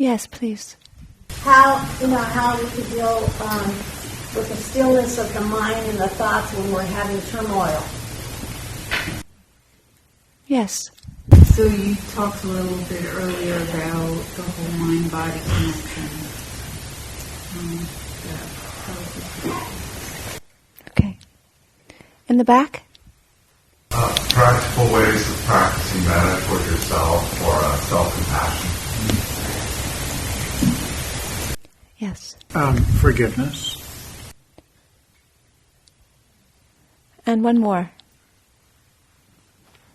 Yes, please. How we could deal with the stillness of the mind and the thoughts when we're having turmoil. Yes. So you talked a little bit earlier about the whole mind-body connection. Okay. In the back? Practical ways of practicing metta toward yourself or self-compassion. Yes. Forgiveness. And one more.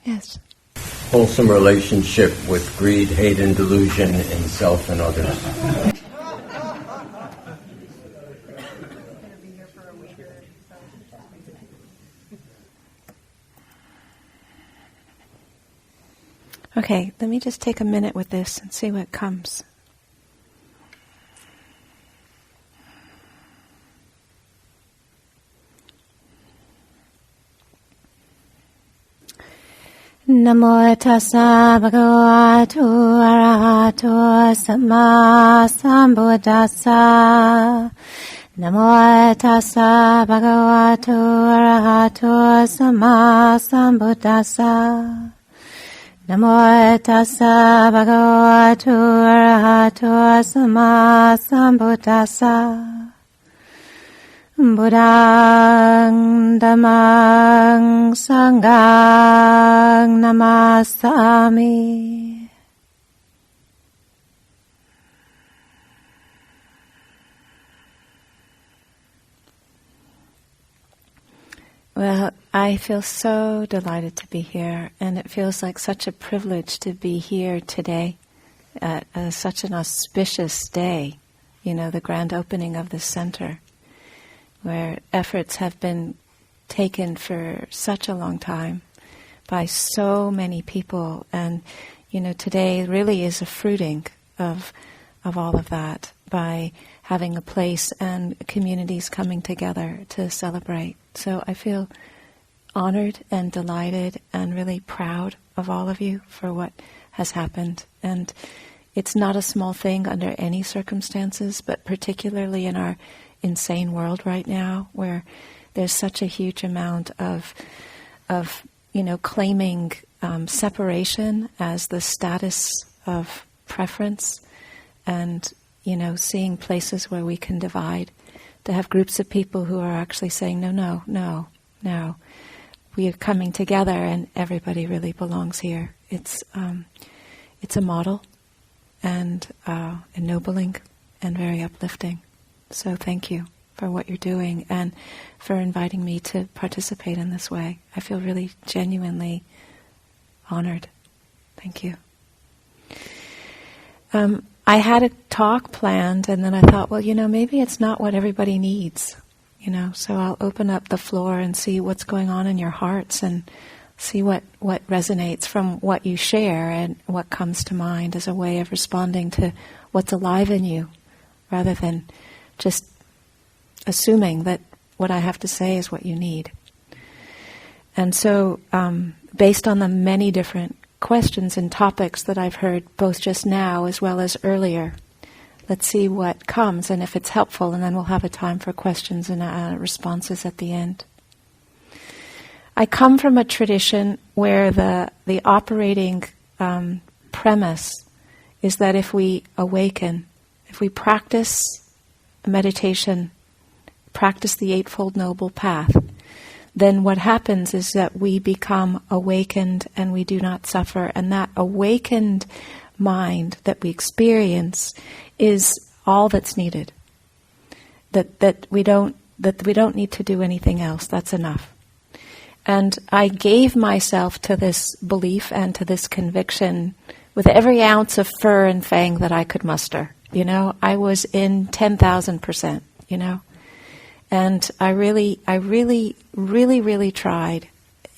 Yes. Wholesome relationship with greed, hate, and delusion in self and others. Okay, let me just take a minute with this and see what comes. Namo tassa bhagavato arahato samma sambuddhassa. Namo tassa bhagavato arahato samma sambuddhassa. Namo tassa bhagavato arahato samma sambuddhassa. Buddhaṃ Dhammāṃ Saṅghāṃ Namasami. Well, I feel so delighted to be here, and it feels like such a privilege to be here today at such an auspicious day, the grand opening of the center, where efforts have been taken for such a long time by so many people. And, today really is a fruiting of all of that by having a place and communities coming together to celebrate. So I feel honored and delighted and really proud of all of you for what has happened. And it's not a small thing under any circumstances, but particularly in our insane world right now, where there's such a huge amount of claiming separation as the status of preference, and seeing places where we can divide, to have groups of people who are actually saying no, we are coming together and everybody really belongs here. It's a model and ennobling and very uplifting. So thank you for what you're doing and for inviting me to participate in this way. I feel really genuinely honored. Thank you. I had a talk planned, and then I thought, well, maybe it's not what everybody needs, so I'll open up the floor and see what's going on in your hearts and see what resonates from what you share and what comes to mind as a way of responding to what's alive in you, rather than just assuming that what I have to say is what you need. And so, based on the many different questions and topics that I've heard both just now as well as earlier, let's see what comes and if it's helpful, and then we'll have a time for questions and responses at the end. I come from a tradition where the operating premise is that if we awaken, if we practice meditation, practice the Eightfold Noble Path, then what happens is that we become awakened and we do not suffer. And that awakened mind that we experience is all that's needed. That we don't need to do anything else. That's enough. And I gave myself to this belief and to this conviction with every ounce of fur and fang that I could muster. I was in 10,000%, And I really tried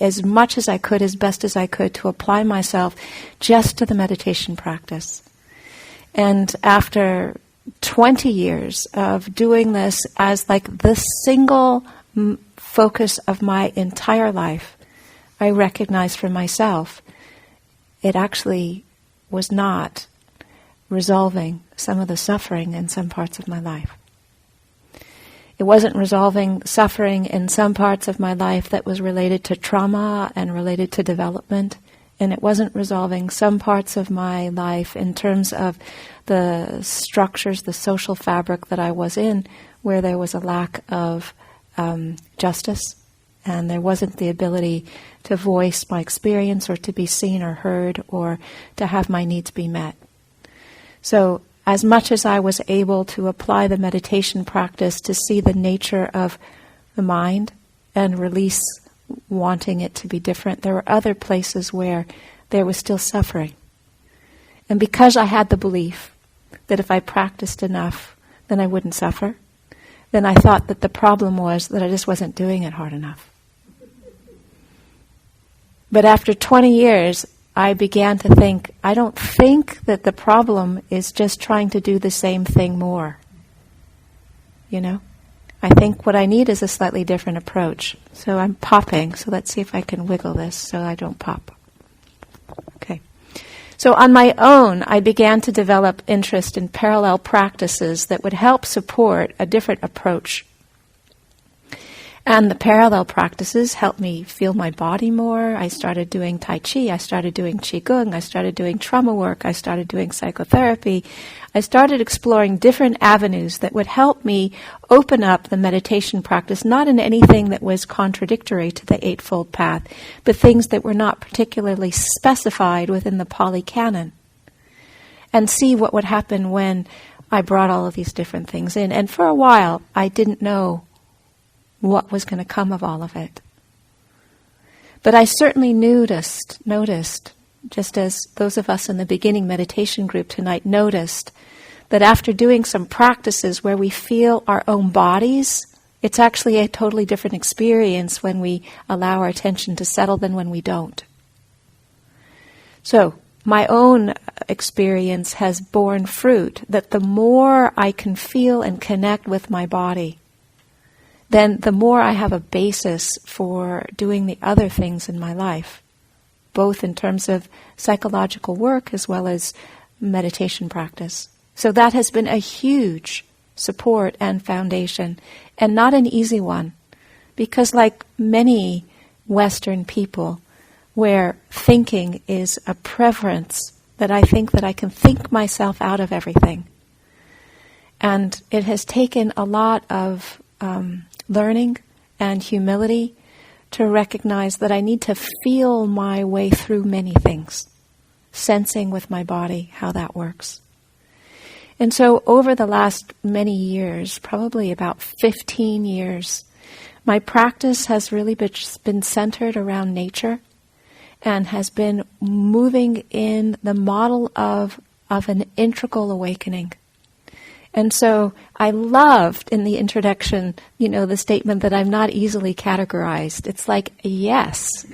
as much as I could, as best as I could, to apply myself just to the meditation practice. And after 20 years of doing this as like the single focus of my entire life, I recognized for myself it actually was not resolving some of the suffering in some parts of my life. It wasn't resolving suffering in some parts of my life that was related to trauma and related to development, and it wasn't resolving some parts of my life in terms of the structures, the social fabric that I was in, where there was a lack of justice, and there wasn't the ability to voice my experience or to be seen or heard or to have my needs be met. So as much as I was able to apply the meditation practice to see the nature of the mind and release wanting it to be different, there were other places where there was still suffering. And because I had the belief that if I practiced enough, then I wouldn't suffer, then I thought that the problem was that I just wasn't doing it hard enough. But after 20 years, I began to think, I don't think that the problem is just trying to do the same thing more. You know? I think what I need is a slightly different approach. So I'm popping, so let's see if I can wiggle this so I don't pop. Okay. So on my own, I began to develop interest in parallel practices that would help support a different approach. And the parallel practices helped me feel my body more. I started doing Tai Chi, I started doing Qigong, I started doing trauma work, I started doing psychotherapy. I started exploring different avenues that would help me open up the meditation practice, not in anything that was contradictory to the Eightfold Path, but things that were not particularly specified within the Pali Canon. And see what would happen when I brought all of these different things in. And for a while, I didn't know what was going to come of all of it. But I certainly noticed, just as those of us in the beginning meditation group tonight noticed, that after doing some practices where we feel our own bodies, it's actually a totally different experience when we allow our attention to settle than when we don't. So, my own experience has borne fruit that the more I can feel and connect with my body, then the more I have a basis for doing the other things in my life, both in terms of psychological work as well as meditation practice. So that has been a huge support and foundation, and not an easy one, because like many Western people, where thinking is a preference, that I think that I can think myself out of everything. And it has taken a lot of learning and humility to recognize that I need to feel my way through many things, sensing with my body how that works. And so over the last many years, probably about 15 years, my practice has really been centered around nature and has been moving in the model of an integral awakening. And so I loved in the introduction, the statement that I'm not easily categorized. It's like, yes,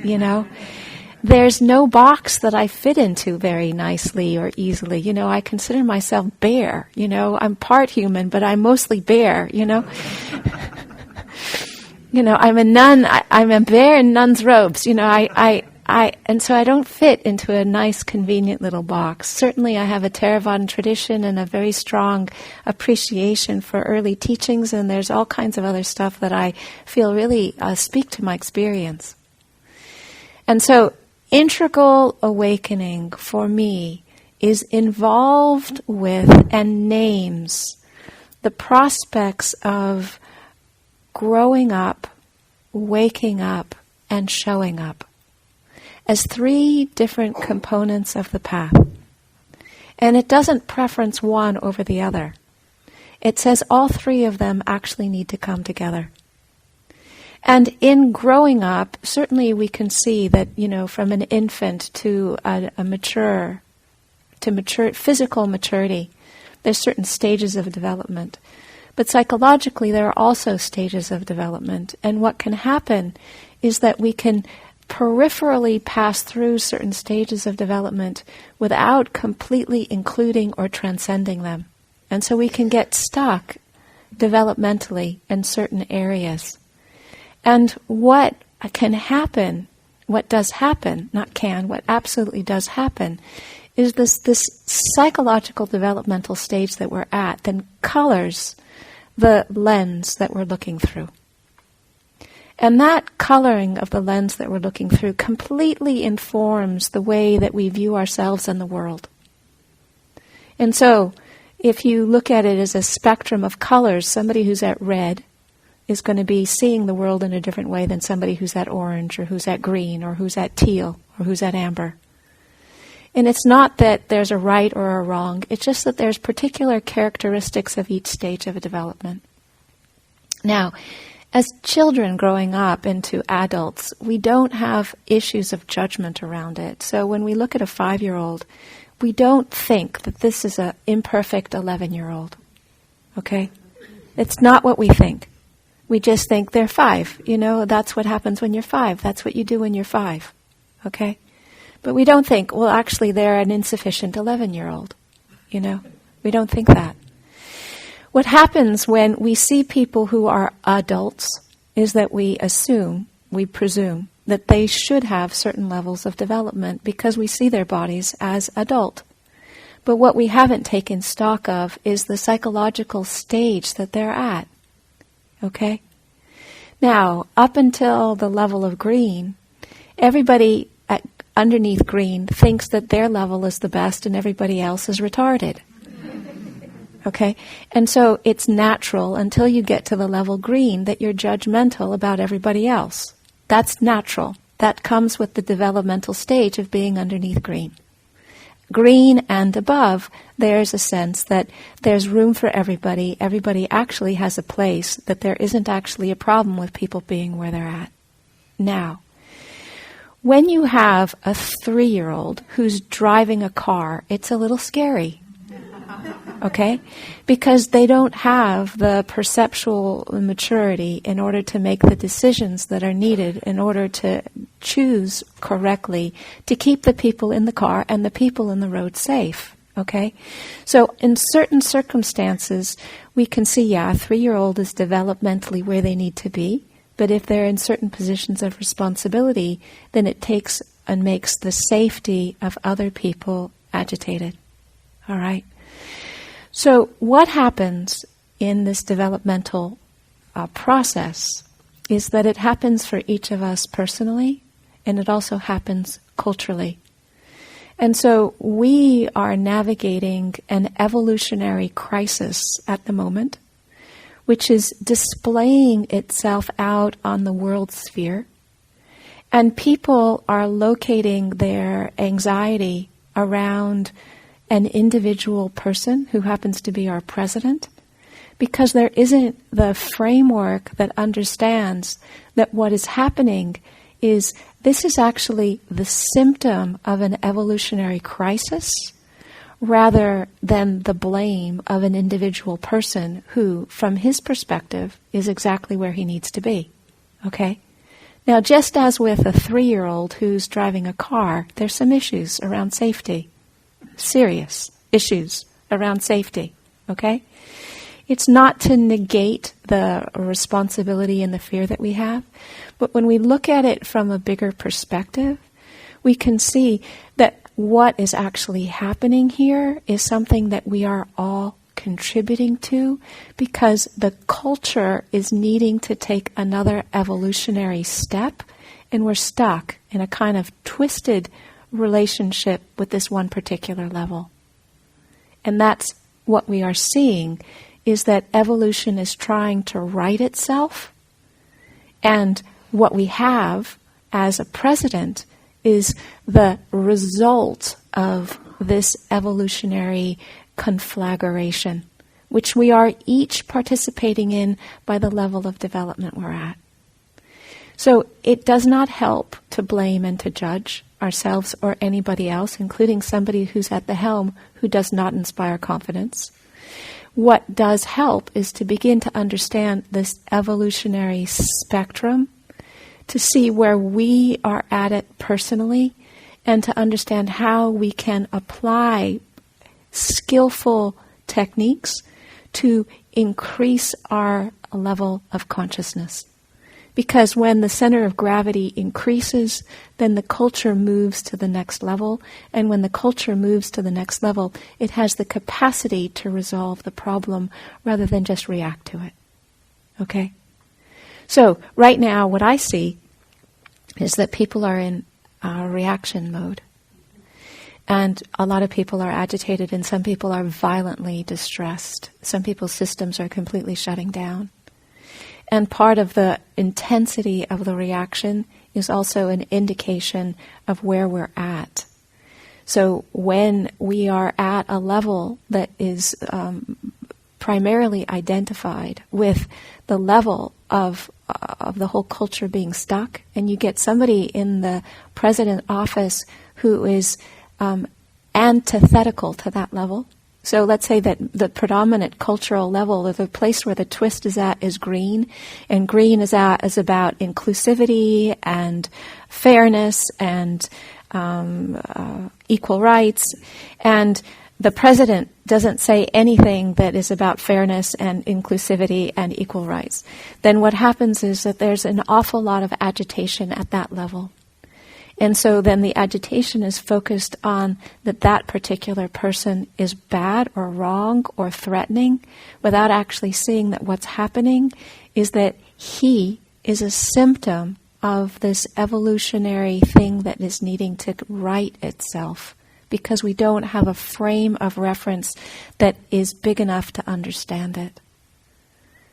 There's no box that I fit into very nicely or easily. I consider myself bare. I'm part human, but I'm mostly bare, I'm a nun. I'm a bear in nun's robes. And so I don't fit into a nice, convenient little box. Certainly I have a Theravadan tradition and a very strong appreciation for early teachings, and there's all kinds of other stuff that I feel really speak to my experience. And so integral awakening for me is involved with and names the prospects of growing up, waking up, and showing up as three different components of the path. And it doesn't preference one over the other. It says all three of them actually need to come together. And in growing up, certainly we can see that, from an infant to a mature, physical maturity, there's certain stages of development. But psychologically, there are also stages of development. And what can happen is that we can peripherally pass through certain stages of development without completely including or transcending them. And so we can get stuck developmentally in certain areas. And what can happen, what does happen, not can, what absolutely does happen, is this psychological developmental stage that we're at, then colors the lens that we're looking through. And that coloring of the lens that we're looking through completely informs the way that we view ourselves and the world. And so, if you look at it as a spectrum of colors, somebody who's at red is going to be seeing the world in a different way than somebody who's at orange, or who's at green, or who's at teal, or who's at amber. And it's not that there's a right or a wrong, it's just that there's particular characteristics of each stage of a development. Now, as children growing up into adults, we don't have issues of judgment around it. So when we look at a 5-year-old, we don't think that this is an imperfect 11-year-old. Okay? It's not what we think. We just think they're 5. You know, that's what happens when you're 5. That's what you do when you're 5. Okay? But we don't think, well, actually, they're an insufficient 11-year-old. You know? We don't think that. What happens when we see people who are adults is that we presume, that they should have certain levels of development because we see their bodies as adult. But what we haven't taken stock of is the psychological stage that they're at. Okay? Now, up until the level of green, everybody underneath green thinks that their level is the best and everybody else is retarded. Okay? And so it's natural until you get to the level green that you're judgmental about everybody else. That's natural. That comes with the developmental stage of being underneath green. Green and above, there's a sense that there's room for everybody. Everybody actually has a place, that there isn't actually a problem with people being where they're at. Now, when you have a 3-year-old who's driving a car, it's a little scary. Okay? Because they don't have the perceptual maturity in order to make the decisions that are needed in order to choose correctly to keep the people in the car and the people in the road safe. Okay? So in certain circumstances, we can see, a 3-year-old is developmentally where they need to be, but if they're in certain positions of responsibility, then it takes and makes the safety of other people agitated. All right? So what happens in this developmental process is that it happens for each of us personally, and it also happens culturally. And so we are navigating an evolutionary crisis at the moment, which is displaying itself out on the world sphere. And people are locating their anxiety around an individual person who happens to be our president, because there isn't the framework that understands that what is happening is this is actually the symptom of an evolutionary crisis rather than the blame of an individual person who, from his perspective, is exactly where he needs to be. Okay? Now, just as with a 3-year-old who's driving a car, there's some issues around safety. Serious issues around safety, okay? It's not to negate the responsibility and the fear that we have, but when we look at it from a bigger perspective, we can see that what is actually happening here is something that we are all contributing to because the culture is needing to take another evolutionary step, and we're stuck in a kind of twisted relationship with this one particular level. And that's what we are seeing, is that evolution is trying to right itself, and what we have as a president is the result of this evolutionary conflagration, which we are each participating in by the level of development we're at. So it does not help to blame and to judge ourselves or anybody else, including somebody who's at the helm who does not inspire confidence. What does help is to begin to understand this evolutionary spectrum, to see where we are at it personally, and to understand how we can apply skillful techniques to increase our level of consciousness, Because when the center of gravity increases, then the culture moves to the next level. And when the culture moves to the next level, it has the capacity to resolve the problem rather than just react to it. Okay? So, right now, what I see is that people are in reaction mode. And a lot of people are agitated, and some people are violently distressed. Some people's systems are completely shutting down. And part of the intensity of the reaction is also an indication of where we're at. So when we are at a level that is primarily identified with the level of the whole culture being stuck, and you get somebody in the president office who is antithetical to that level. So let's say that the predominant cultural level, or the place where the twist is at, is green, and green is about inclusivity and fairness and equal rights, and the president doesn't say anything that is about fairness and inclusivity and equal rights. Then what happens is that there's an awful lot of agitation at that level. And so then the agitation is focused on that particular person is bad or wrong or threatening, without actually seeing that what's happening is that he is a symptom of this evolutionary thing that is needing to right itself, because we don't have a frame of reference that is big enough to understand it.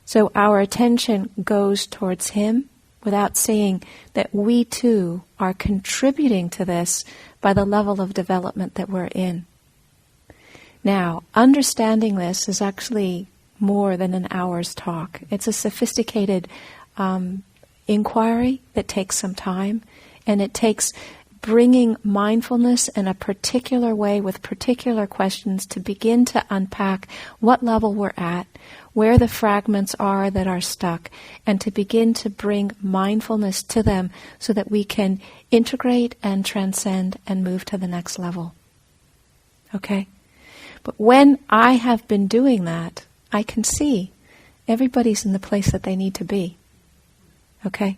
So our attention goes towards him, without seeing that we too are contributing to this by the level of development that we're in. Now, understanding this is actually more than an hour's talk. It's a sophisticated inquiry that takes some time, and it takes bringing mindfulness in a particular way with particular questions to begin to unpack what level we're at, where the fragments are that are stuck, and to begin to bring mindfulness to them so that we can integrate and transcend and move to the next level. Okay? But when I have been doing that, I can see everybody's in the place that they need to be. Okay?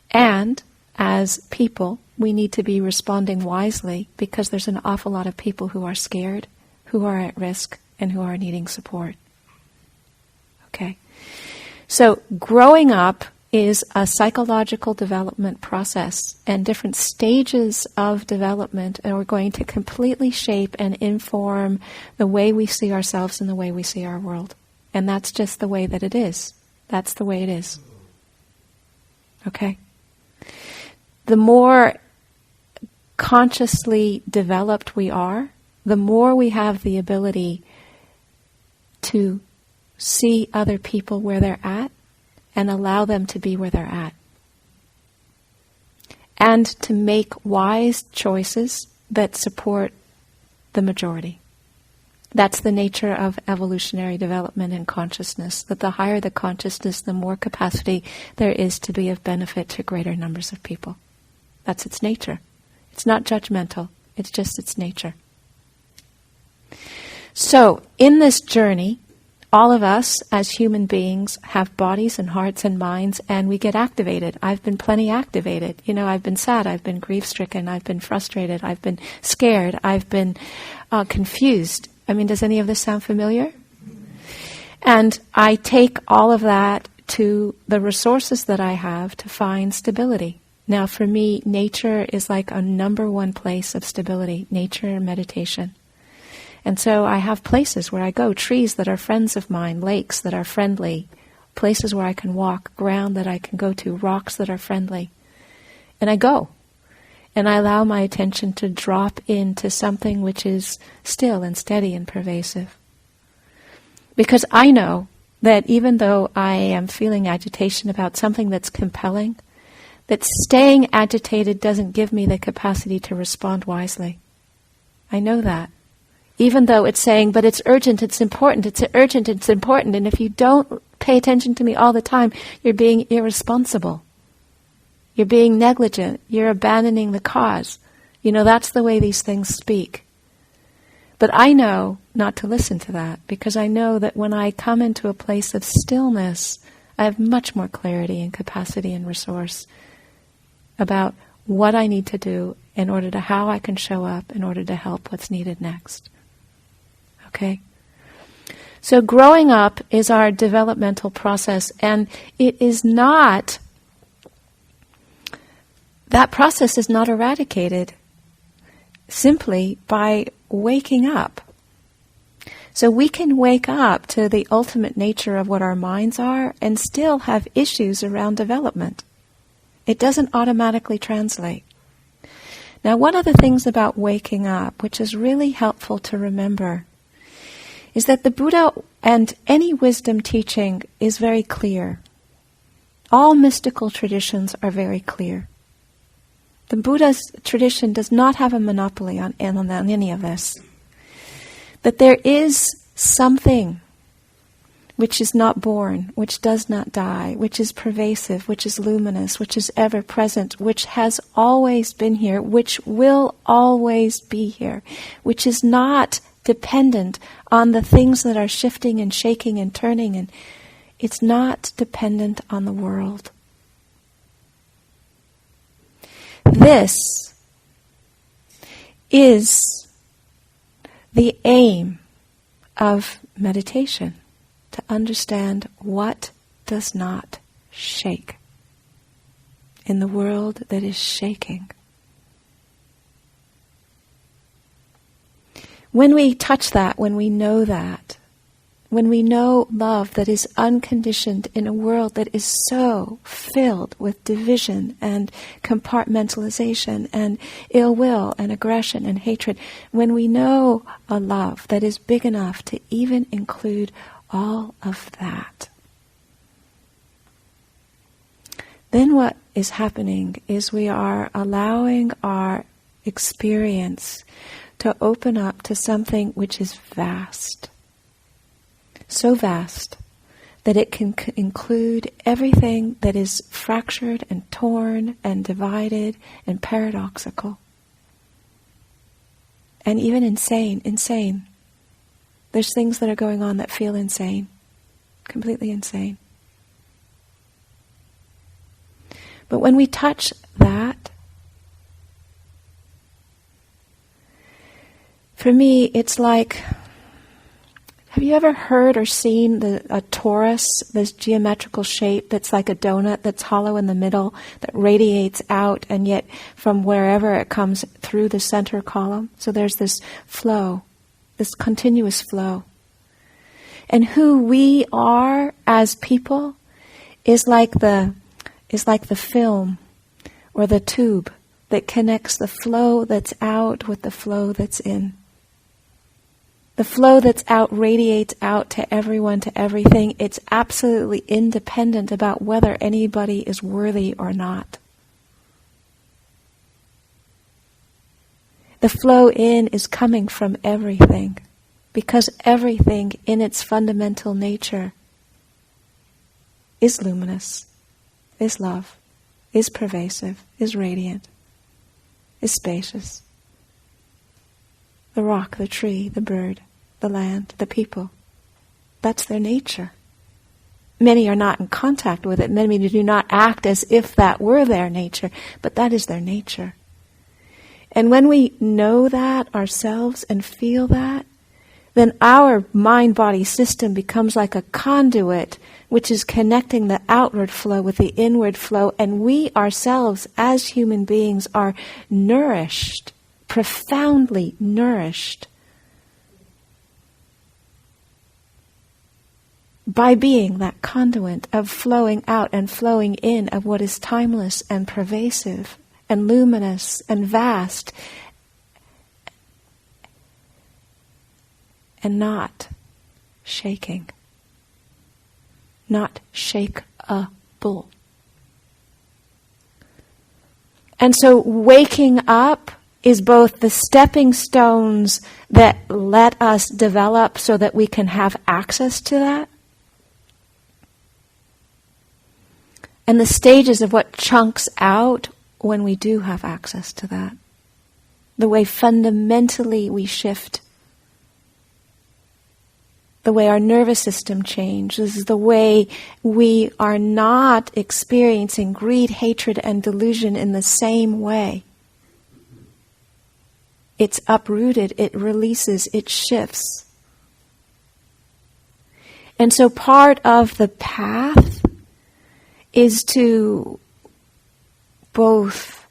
And as people, we need to be responding wisely, because there's an awful lot of people who are scared, who are at risk, and who are needing support. Okay. So growing up is a psychological development process, and different stages of development are going to completely shape and inform the way we see ourselves and the way we see our world. And that's just the way that it is. That's the way it is. Okay? The more consciously developed we are, the more we have the ability to see other people where they're at and allow them to be where they're at. And to make wise choices that support the majority. That's the nature of evolutionary development and consciousness, that the higher the consciousness, the more capacity there is to be of benefit to greater numbers of people. That's its nature. It's not judgmental. It's just its nature. So, in this journey, all of us as human beings have bodies and hearts and minds, and we get activated. I've been plenty activated. I've been sad, I've been grief-stricken, I've been frustrated, I've been scared, I've been confused. Does any of this sound familiar? And I take all of that to the resources that I have to find stability. Now, for me, nature is like a number one place of stability, nature and meditation. And so I have places where I go, trees that are friends of mine, lakes that are friendly, places where I can walk, ground that I can go to, rocks that are friendly. And I go. And I allow my attention to drop into something which is still and steady and pervasive. Because I know that even though I am feeling agitation about something that's compelling, that staying agitated doesn't give me the capacity to respond wisely. I know that. Even though it's saying, but it's urgent, it's important, it's urgent, it's important, and if you don't pay attention to me all the time, you're being irresponsible. You're being negligent. You're abandoning the cause. That's the way these things speak. But I know not to listen to that, because I know that when I come into a place of stillness, I have much more clarity and capacity and resource about what I need to do in order to how I can show up in order to help what's needed next. Okay? So growing up is our developmental process, and it is not, that process is not eradicated simply by waking up. So we can wake up to the ultimate nature of what our minds are and still have issues around development. It doesn't automatically translate. Now, one of the things about waking up, which is really helpful to remember, is that the Buddha and any wisdom teaching is very clear. All mystical traditions are very clear. The Buddha's tradition does not have a monopoly on any of this. That there is something which is not born, which does not die, which is pervasive, which is luminous, which is ever present, which has always been here, which will always be here, which is not dependent on the things that are shifting and shaking and turning, and it's not dependent on the world. This is the aim of meditation, to understand what does not shake in the world that is shaking. When we touch that, when we know that, when we know love that is unconditioned in a world that is so filled with division and compartmentalization and ill will and aggression and hatred, when we know a love that is big enough to even include all of that, then what is happening is we are allowing our experience to open up to something which is vast. So vast that it can include everything that is fractured and torn and divided and paradoxical. And even insane. There's things that are going on that feel insane, completely insane. But when we touch that, for me, it's like, have you ever heard or seen a torus, this geometrical shape that's like a donut that's hollow in the middle, that radiates out, and yet from wherever it comes through the center column? So there's this flow, this continuous flow. And who we are as people is like the film or the tube that connects the flow that's out with the flow that's in. The flow that's out radiates out to everyone, to everything. It's absolutely independent about whether anybody is worthy or not. The flow in is coming from everything, because everything in its fundamental nature is luminous, is love, is pervasive, is radiant, is spacious. The rock, the tree, the bird, the land, the people. That's their nature. Many are not in contact with it. Many do not act as if that were their nature, but that is their nature. And when we know that ourselves and feel that, then our mind-body system becomes like a conduit which is connecting the outward flow with the inward flow, and we ourselves as human beings are nourished, profoundly nourished by being that conduit of flowing out and flowing in of what is timeless and pervasive and luminous and vast and not shaking, not shakeable. And so waking up is both the stepping stones that let us develop so that we can have access to that, and the stages of what chunks out when we do have access to that. The way fundamentally we shift the way our nervous system changes, the way we are not experiencing greed, hatred, and delusion in the same way. It's uprooted, it releases, it shifts. And so part of the path is to both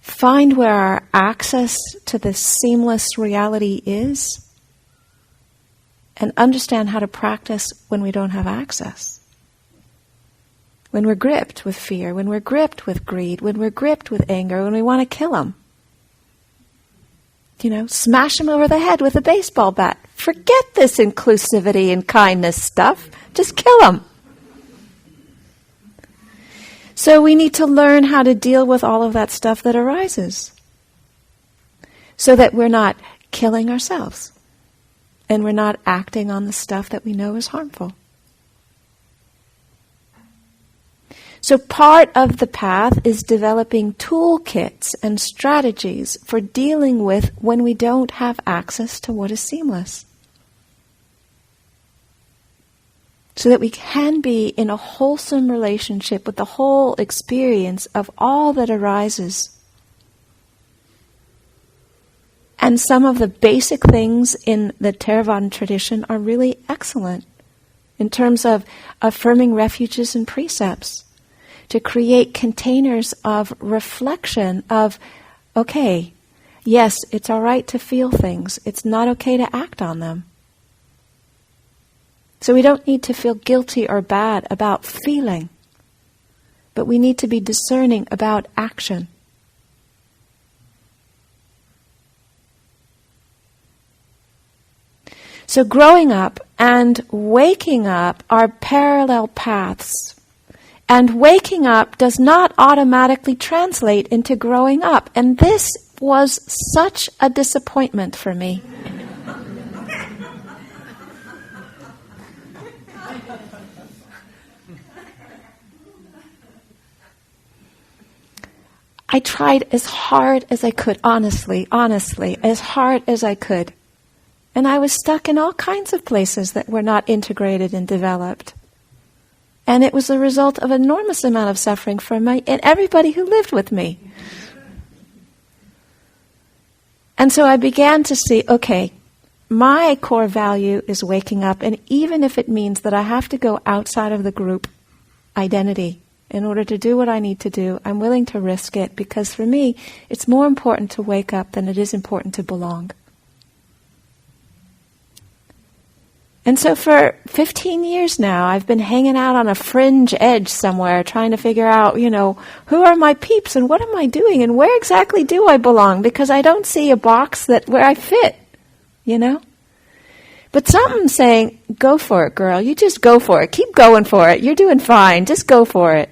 find where our access to this seamless reality is, and understand how to practice when we don't have access. When we're gripped with fear, when we're gripped with greed, when we're gripped with anger, when we want to kill them. Smash them over the head with a baseball bat. Forget this inclusivity and kindness stuff. Just kill them. So we need to learn how to deal with all of that stuff that arises, so that we're not killing ourselves. And we're not acting on the stuff that we know is harmful. So part of the path is developing toolkits and strategies for dealing with when we don't have access to what is seamless. So that we can be in a wholesome relationship with the whole experience of all that arises. And some of the basic things in the Theravadan tradition are really excellent in terms of affirming refuges and precepts, to create containers of reflection of, okay, yes, it's all right to feel things. It's not okay to act on them. So we don't need to feel guilty or bad about feeling, but we need to be discerning about action. So growing up and waking up are parallel paths. And waking up does not automatically translate into growing up. And this was such a disappointment for me. I tried as hard as I could, honestly, as hard as I could. And I was stuck in all kinds of places that were not integrated and developed. And it was the result of an enormous amount of suffering for me and everybody who lived with me. And so I began to see, okay, my core value is waking up, and even if it means that I have to go outside of the group identity in order to do what I need to do, I'm willing to risk it, because for me, it's more important to wake up than it is important to belong. And so for 15 years now, I've been hanging out on a fringe edge somewhere, trying to figure out, who are my peeps and what am I doing and where exactly do I belong? Because I don't see a box where I fit, But something's saying, go for it, girl. You just go for it. Keep going for it. You're doing fine. Just go for it.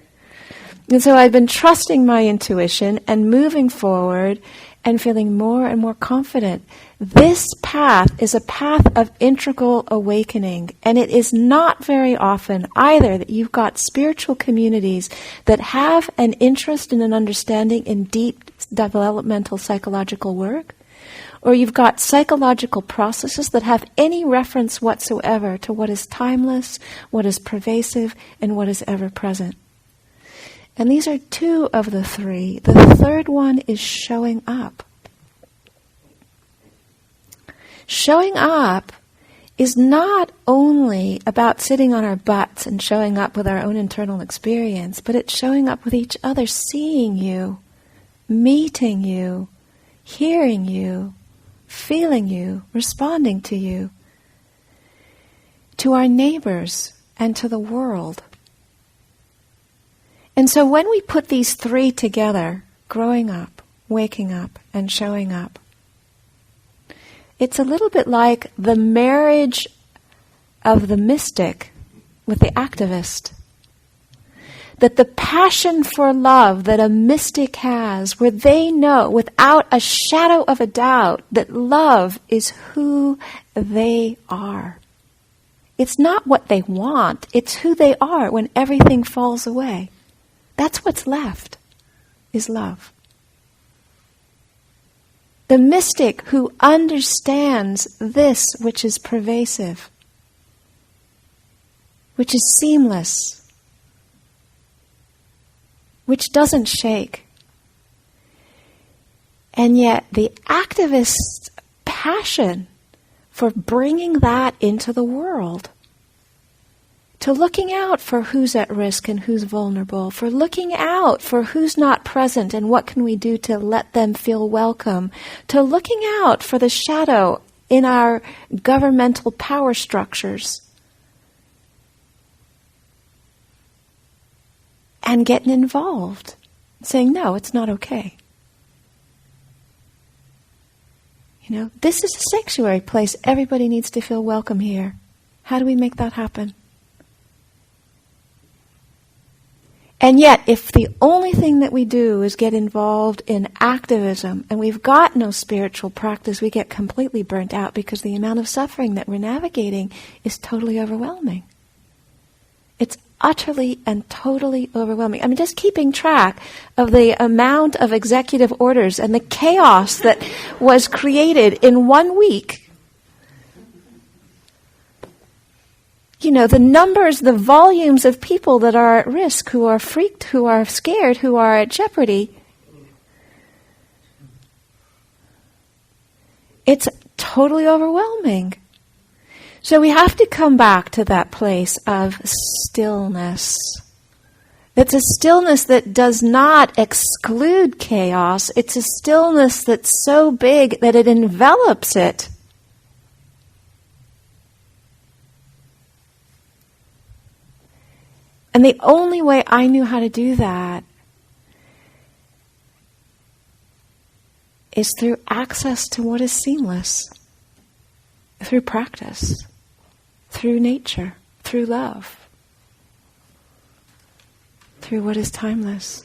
And so I've been trusting my intuition and moving forward and feeling more and more confident. This path is a path of integral awakening, and it is not very often either that you've got spiritual communities that have an interest and an understanding in deep developmental psychological work, or you've got psychological processes that have any reference whatsoever to what is timeless, what is pervasive, and what is ever present. And these are two of the three. The third one is showing up. Showing up is not only about sitting on our butts and showing up with our own internal experience, but it's showing up with each other, seeing you, meeting you, hearing you, feeling you, responding to you, to our neighbors and to the world. And so when we put these three together, growing up, waking up, and showing up, it's a little bit like the marriage of the mystic with the activist. That the passion for love that a mystic has, where they know without a shadow of a doubt that love is who they are. It's not what they want, it's who they are when everything falls away. That's what's left, is love. The mystic who understands this which is pervasive, which is seamless, which doesn't shake. And yet the activist's passion for bringing that into the world, to looking out for who's at risk and who's vulnerable, for looking out for who's not present and what can we do to let them feel welcome, to looking out for the shadow in our governmental power structures, and getting involved, saying, no, it's not okay. You know, this is a sanctuary place. Everybody needs to feel welcome here. How do we make that happen? And yet, if the only thing that we do is get involved in activism, and we've got no spiritual practice, we get completely burnt out because the amount of suffering that we're navigating is totally overwhelming. It's utterly and totally overwhelming. I mean, just keeping track of the amount of executive orders and the chaos that was created in 1 week. You know, the numbers, the volumes of people that are at risk, who are freaked, who are scared, who are at jeopardy. It's totally overwhelming. So we have to come back to that place of stillness. It's a stillness that does not exclude chaos. It's a stillness that's so big that it envelops it. And the only way I knew how to do that is through access to what is seamless, through practice, through nature, through love, through what is timeless.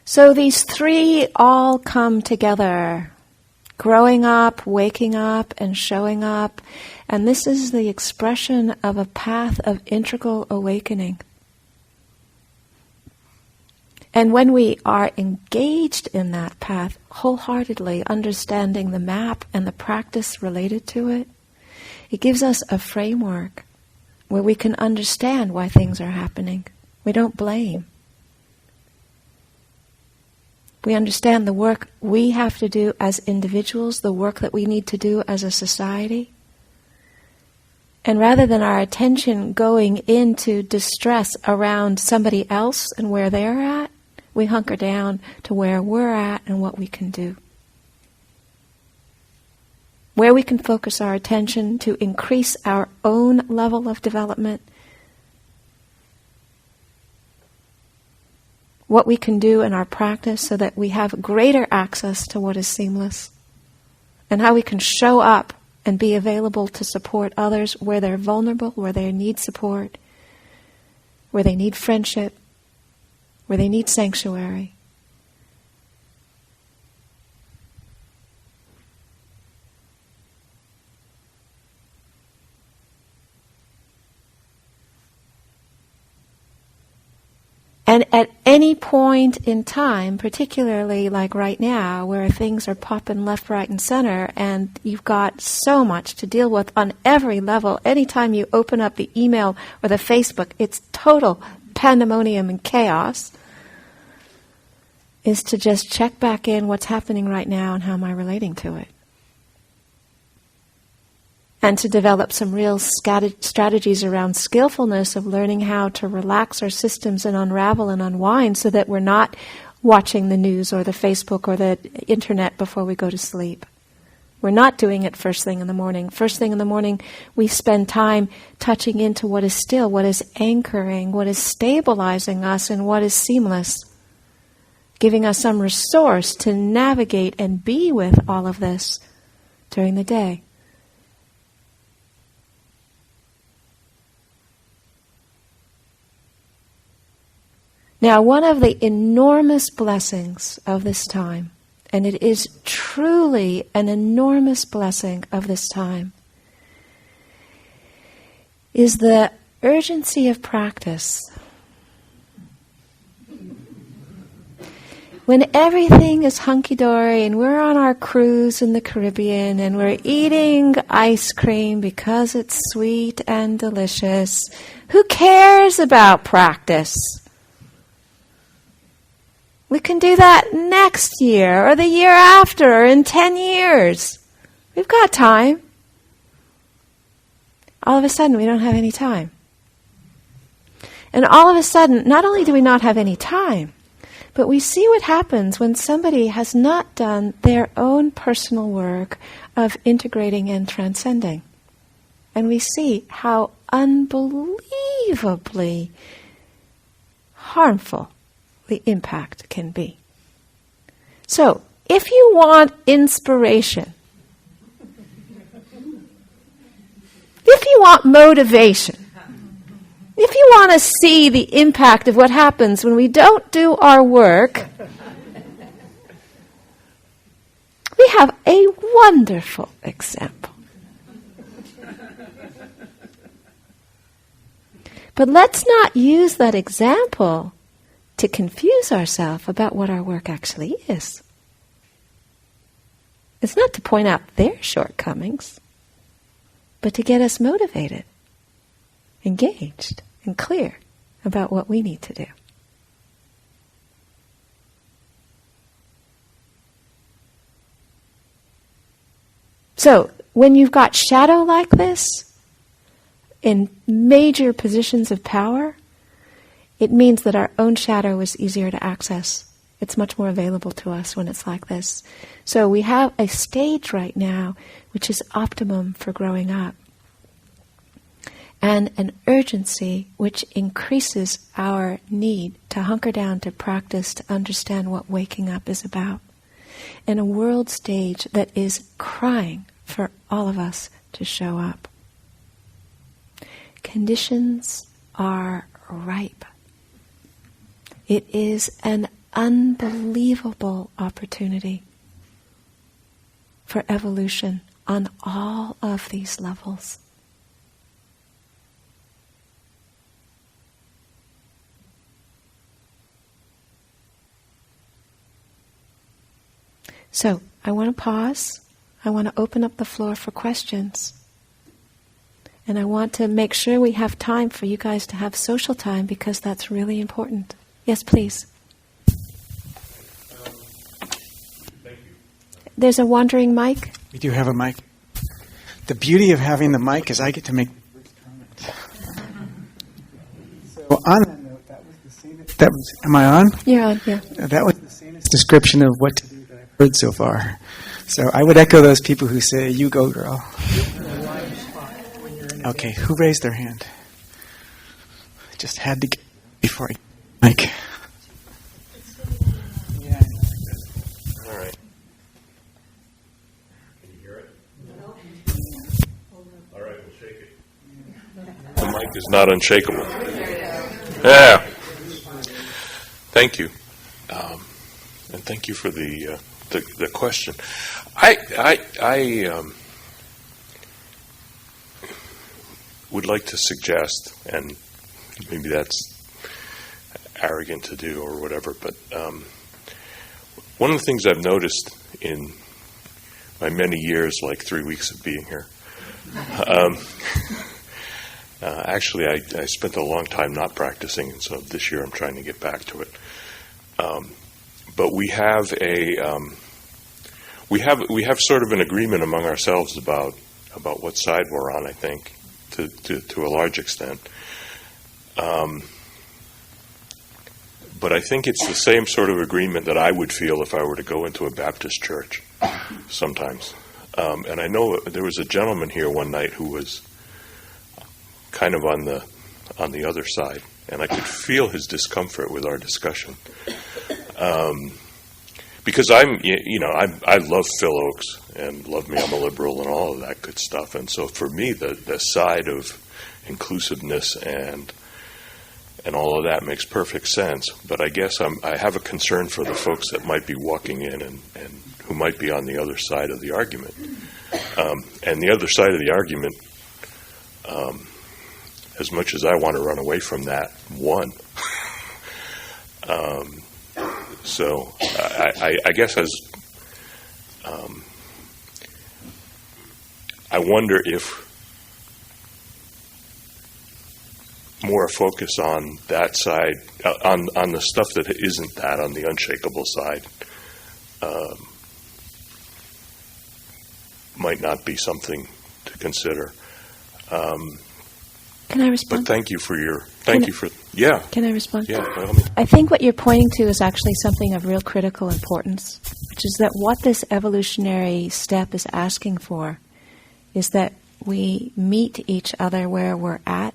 So these three all come together. Growing up, waking up, and showing up. And this is the expression of a path of integral awakening. And when we are engaged in that path wholeheartedly, understanding the map and the practice related to it, it gives us a framework where we can understand why things are happening. We don't blame. We understand the work we have to do as individuals, the work that we need to do as a society. And rather than our attention going into distress around somebody else and where they're at, we hunker down to where we're at and what we can do. Where we can focus our attention to increase our own level of development. What we can do in our practice so that we have greater access to what is seamless, and how we can show up and be available to support others where they're vulnerable, where they need support, where they need friendship, where they need sanctuary. And at any point in time, particularly like right now, where things are popping left, right, and center, and you've got so much to deal with on every level, anytime you open up the email or the Facebook, it's total pandemonium and chaos, is to just check back in what's happening right now and how am I relating to it. And to develop some real strategies around skillfulness of learning how to relax our systems and unravel and unwind so that we're not watching the news or the Facebook or the internet before we go to sleep. We're not doing it first thing in the morning. First thing in the morning, we spend time touching into what is still, what is anchoring, what is stabilizing us, and what is seamless, giving us some resource to navigate and be with all of this during the day. Now, one of the enormous blessings of this time, and it is truly an enormous blessing of this time, is the urgency of practice. When everything is hunky-dory and we're on our cruise in the Caribbean and we're eating ice cream because it's sweet and delicious, who cares about practice? We can do that next year or the year after or in 10 years. We've got time. All of a sudden, we don't have any time. And all of a sudden, not only do we not have any time, but we see what happens when somebody has not done their own personal work of integrating and transcending. And we see how unbelievably harmful the impact can be. So, if you want inspiration, if you want motivation, if you want to see the impact of what happens when we don't do our work, we have a wonderful example. But let's not use that example to confuse ourselves about what our work actually is. It's not to point out their shortcomings, but to get us motivated, engaged, and clear about what we need to do. So, when you've got shadow like this, in major positions of power, it means that our own shadow is easier to access. It's much more available to us when it's like this. So we have a stage right now which is optimum for growing up, and an urgency which increases our need to hunker down, to practice, to understand what waking up is about, and a world stage that is crying for all of us to show up. Conditions are ripe. It is an unbelievable opportunity for evolution on all of these levels. So, I want to pause. I want to open up the floor for questions. And I want to make sure we have time for you guys to have social time, because that's really important. Yes, please. Thank you. There's a wandering mic. We do have a mic. The beauty of having the mic is I get to make brief comments. So on that note, that was the sanest. Am I on? You're on, yeah. That was the sanest description of what to do that I've heard so far. So I would echo those people who say, "You go, girl." Okay, who raised their hand? I just had to get before I mic. Yeah. All right. Can you hear it? No. All right, we'll shake it. The mic is not unshakable. Yeah. Thank you, and thank you for the question. I would like to suggest, and maybe that's arrogant to do or whatever, but one of the things I've noticed in my many years, like 3 weeks of being here, actually I spent a long time not practicing, and so this year I'm trying to get back to it. But we have we have sort of an agreement among ourselves about what side we're on, I think, to a large extent. But I think it's the same sort of agreement that I would feel if I were to go into a Baptist church sometimes. And I know there was a gentleman here one night who was kind of on the other side, and I could feel his discomfort with our discussion. Because I love Phil Oakes and Love Me, I'm a Liberal and all of that good stuff. And so for me, the side of inclusiveness and and all of that makes perfect sense. But I guess I have a concern for the folks that might be walking in and who might be on the other side of the argument. And the other side of the argument, as much as I want to run away from that, won. So I guess I wonder if more focus on that side, on the stuff that isn't that, on the unshakable side, might not be something to consider. Can I respond? But thank you for Can I respond? Yeah. I think what you're pointing to is actually something of real critical importance, which is that what this evolutionary step is asking for is that we meet each other where we're at,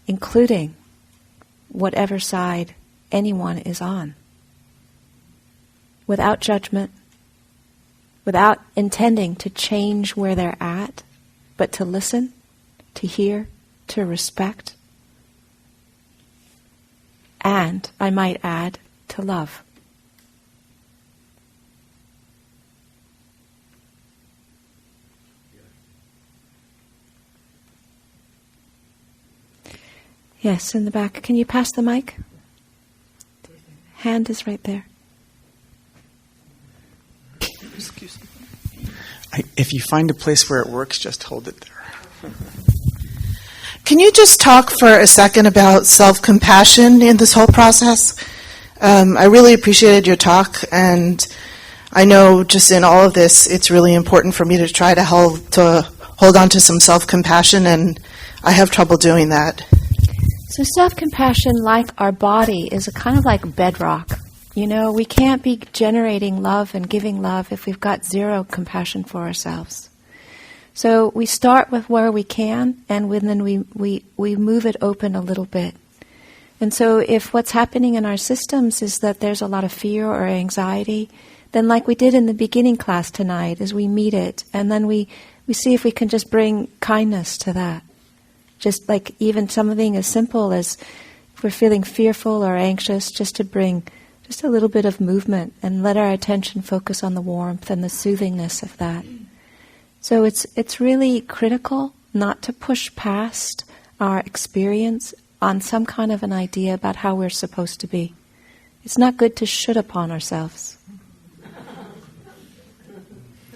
including whatever side anyone is on, without judgment, without intending to change where they're at, but to listen, to hear, to respect, and, I might add, to love. Yes, in the back. Can you pass the mic? Hand is right there. Excuse me. If you find a place where it works, just hold it there. Can you just talk for a second about self-compassion in this whole process? I really appreciated your talk, and I know just in all of this, it's really important for me to try to hold on to some self-compassion, and I have trouble doing that. So self-compassion, like our body, is a kind of like bedrock. You know, we can't be generating love and giving love if we've got zero compassion for ourselves. So we start with where we can, and then we move it open a little bit. And so if what's happening in our systems is that there's a lot of fear or anxiety, then like we did in the beginning class tonight, is we meet it, and then we see if we can just bring kindness to that. Just like even something as simple as if we're feeling fearful or anxious, just to bring just a little bit of movement and let our attention focus on the warmth and the soothingness of that. So it's really critical not to push past our experience on some kind of an idea about how we're supposed to be. It's not good to should upon ourselves.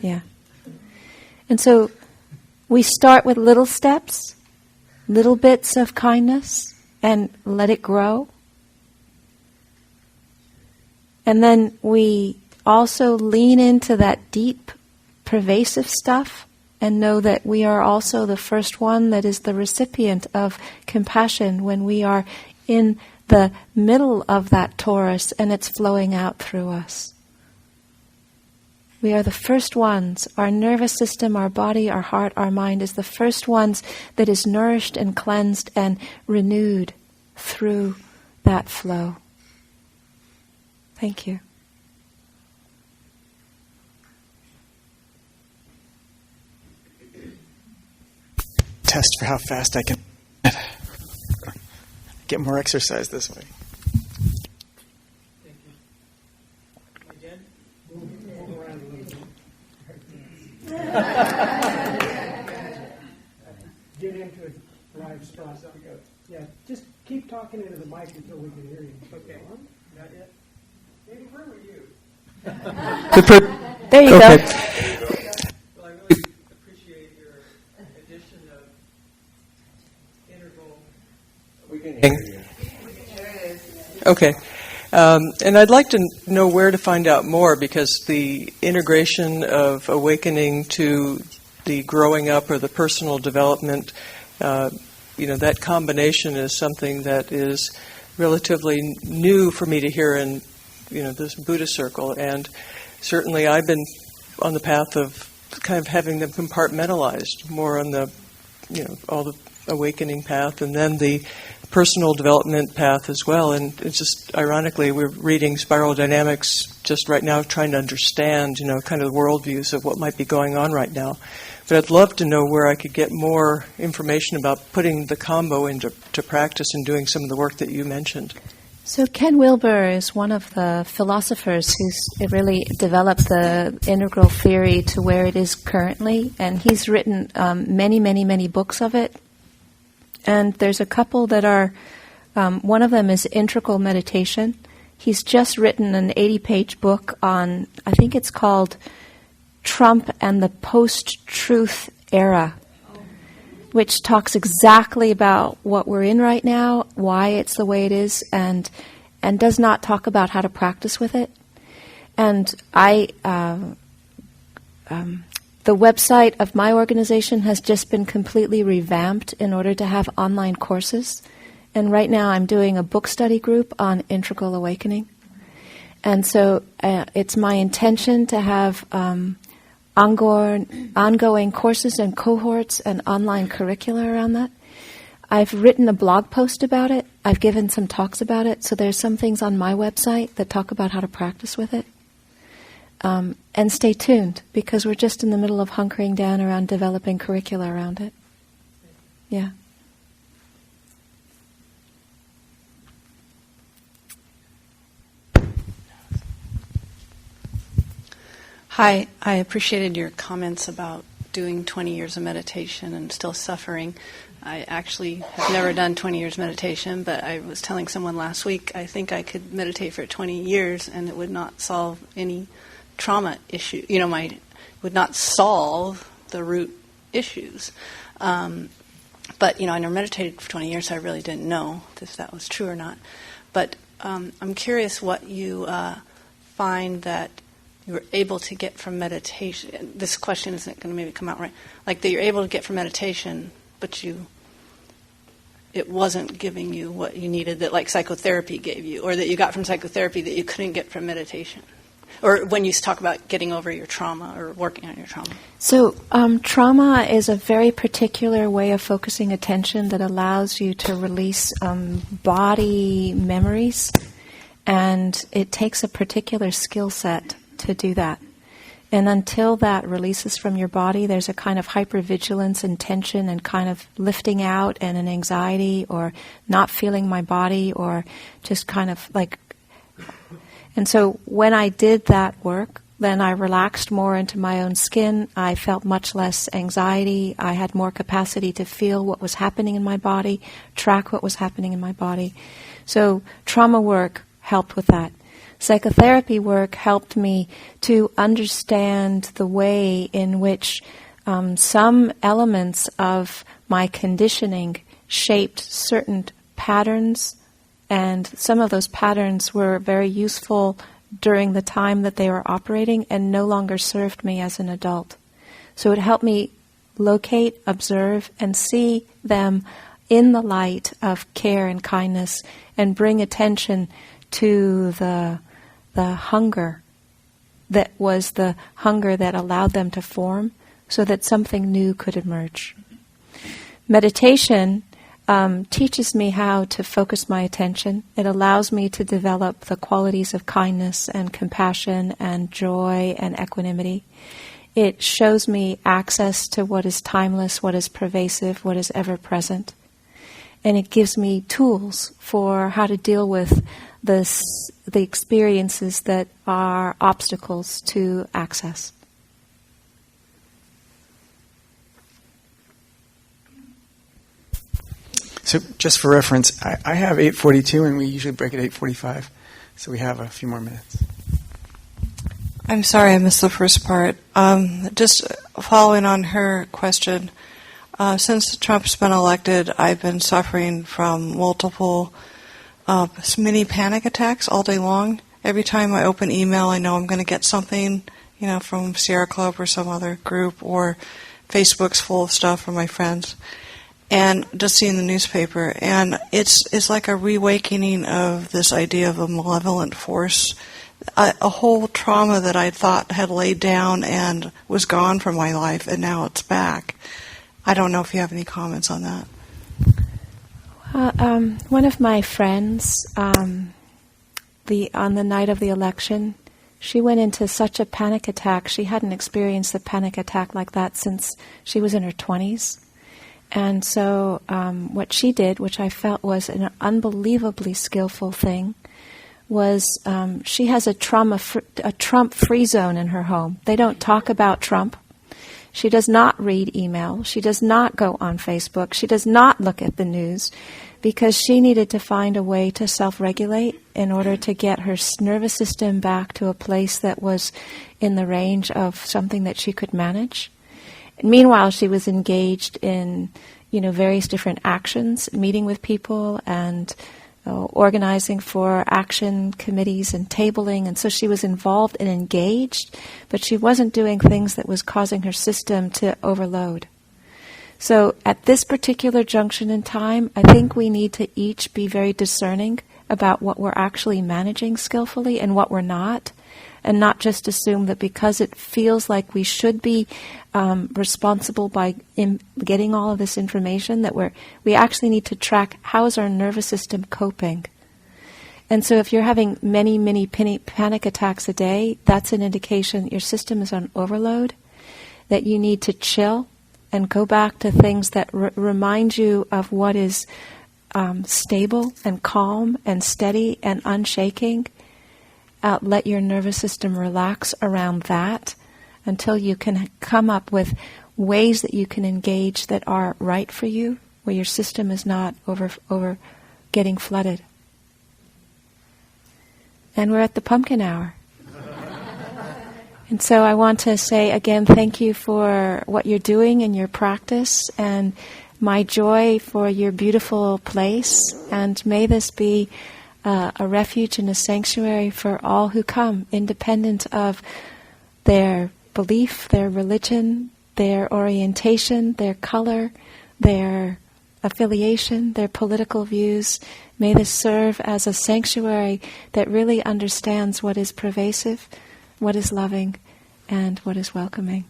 Yeah. And so we start with little steps, little bits of kindness, and let it grow. And then we also lean into that deep, pervasive stuff and know that we are also the first one that is the recipient of compassion when we are in the middle of that torus and it's flowing out through us. We are the first ones. Our nervous system, our body, our heart, our mind is the first ones that is nourished and cleansed and renewed through that flow. Thank you. Test for how fast I can get more exercise this way. Get into a live spot. Yeah, just keep talking into the mic until we can hear you. Okay. Not yet? Maybe where were you? There you Okay. go. Well, I really appreciate your addition of interval. We can hear you. Okay. And I'd like to know where to find out more, because the integration of awakening to the growing up or the personal development, that combination is something that is relatively new for me to hear in, this Buddhist circle. And certainly I've been on the path of kind of having them compartmentalized more on the, all the awakening path, and then the personal development path as well. And it's just, ironically, we're reading Spiral Dynamics just right now, trying to understand, kind of the worldviews of what might be going on right now. But I'd love to know where I could get more information about putting the combo into practice and doing some of the work that you mentioned. So Ken Wilber is one of the philosophers who's really developed the integral theory to where it is currently, and he's written many, many, many books of it. And there's a couple that are, one of them is Integral Meditation. He's just written an 80-page book on, I think it's called Trump and the Post-Truth Era, which talks exactly about what we're in right now, why it's the way it is, and does not talk about how to practice with it. And the website of my organization has just been completely revamped in order to have online courses. And right now I'm doing a book study group on integral awakening. And so it's my intention to have ongoing courses and cohorts and online curricula around that. I've written a blog post about it. I've given some talks about it. So there's some things on my website that talk about how to practice with it. And stay tuned, because we're just in the middle of hunkering down around developing curricula around it. Yeah. Hi, I appreciated your comments about doing 20 years of meditation and still suffering. I actually have never done 20 years meditation, but I was telling someone last week I think I could meditate for 20 years and it would not solve any trauma issue. Would not solve the root issues. But, I never meditated for 20 years, so I really didn't know if that was true or not. But I'm curious what you find that you were able to get from meditation. This question isn't going to maybe come out right. Like that you're able to get from meditation, but it wasn't giving you what you needed that like psychotherapy gave you, or that you got from psychotherapy that you couldn't get from meditation. Or when you talk about getting over your trauma or working on your trauma. So trauma is a very particular way of focusing attention that allows you to release body memories, and it takes a particular skill set to do that. And until that releases from your body, there's a kind of hypervigilance and tension and kind of lifting out and an anxiety or not feeling my body or just kind of like... And so when I did that work, then I relaxed more into my own skin. I felt much less anxiety. I had more capacity to feel what was happening in my body, track what was happening in my body. So trauma work helped with that. Psychotherapy work helped me to understand the way in which some elements of my conditioning shaped certain patterns, and some of those patterns were very useful during the time that they were operating and no longer served me as an adult. So it helped me locate, observe, and see them in the light of care and kindness and bring attention to the hunger that was the hunger that allowed them to form so that something new could emerge. Meditation teaches me how to focus my attention. It allows me to develop the qualities of kindness and compassion and joy and equanimity. It shows me access to what is timeless, what is pervasive, what is ever-present. And it gives me tools for how to deal with the experiences that are obstacles to access. So just for reference, I have 8:42 and we usually break at 8:45. So we have a few more minutes. I'm sorry I missed the first part. Just following on her question, since Trump's been elected, I've been suffering from multiple mini panic attacks all day long. Every time I open email, I know I'm going to get something, from Sierra Club or some other group, or Facebook's full of stuff from my friends, and just seeing the newspaper. And it's like a reawakening of this idea of a malevolent force, a whole trauma that I thought had laid down and was gone from my life, and now it's back. I don't know if you have any comments on that. One of my friends, on the night of the election, she went into such a panic attack. She hadn't experienced a panic attack like that since she was in her 20s. And so what she did, which I felt was an unbelievably skillful thing, was she has a Trump-free zone in her home. They don't talk about Trump. She does not read email. She does not go on Facebook. She does not look at the news, because she needed to find a way to self-regulate in order to get her nervous system back to a place that was in the range of something that she could manage. And meanwhile, she was engaged in, various different actions, meeting with people and organizing for action committees and tabling, and so she was involved and engaged, but she wasn't doing things that was causing her system to overload. So at this particular junction in time, I think we need to each be very discerning about what we're actually managing skillfully and what we're not, and not just assume that because it feels like we should be responsible by getting all of this information, that we actually need to track how is our nervous system coping. And so if you're having many, many panic attacks a day, that's an indication your system is on overload, that you need to chill and go back to things that remind you of what is stable and calm and steady and unshaking. Let your nervous system relax around that until you can come up with ways that you can engage that are right for you, where your system is not over getting flooded. And we're at the pumpkin hour. And so I want to say again, thank you for what you're doing in your practice, and my joy for your beautiful place, and may this be a refuge and a sanctuary for all who come, independent of their belief, their religion, their orientation, their color, their affiliation, their political views. May this serve as a sanctuary that really understands what is pervasive, what is loving, and what is welcoming.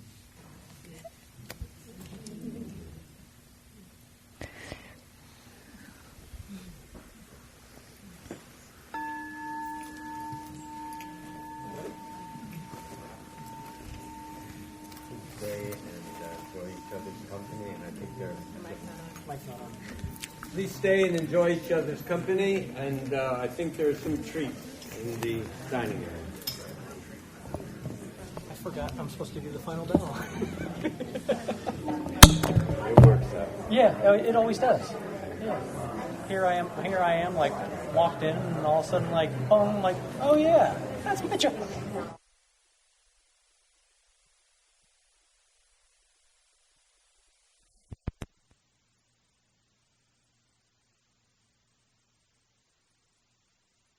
Please stay and enjoy each other's company, and I think there are some treats in the dining area. I forgot I'm supposed to do the final demo. It works out. Yeah, it always does. Yeah. Here I am, like walked in, and all of a sudden, like, boom, like, oh yeah, that's Mitchell.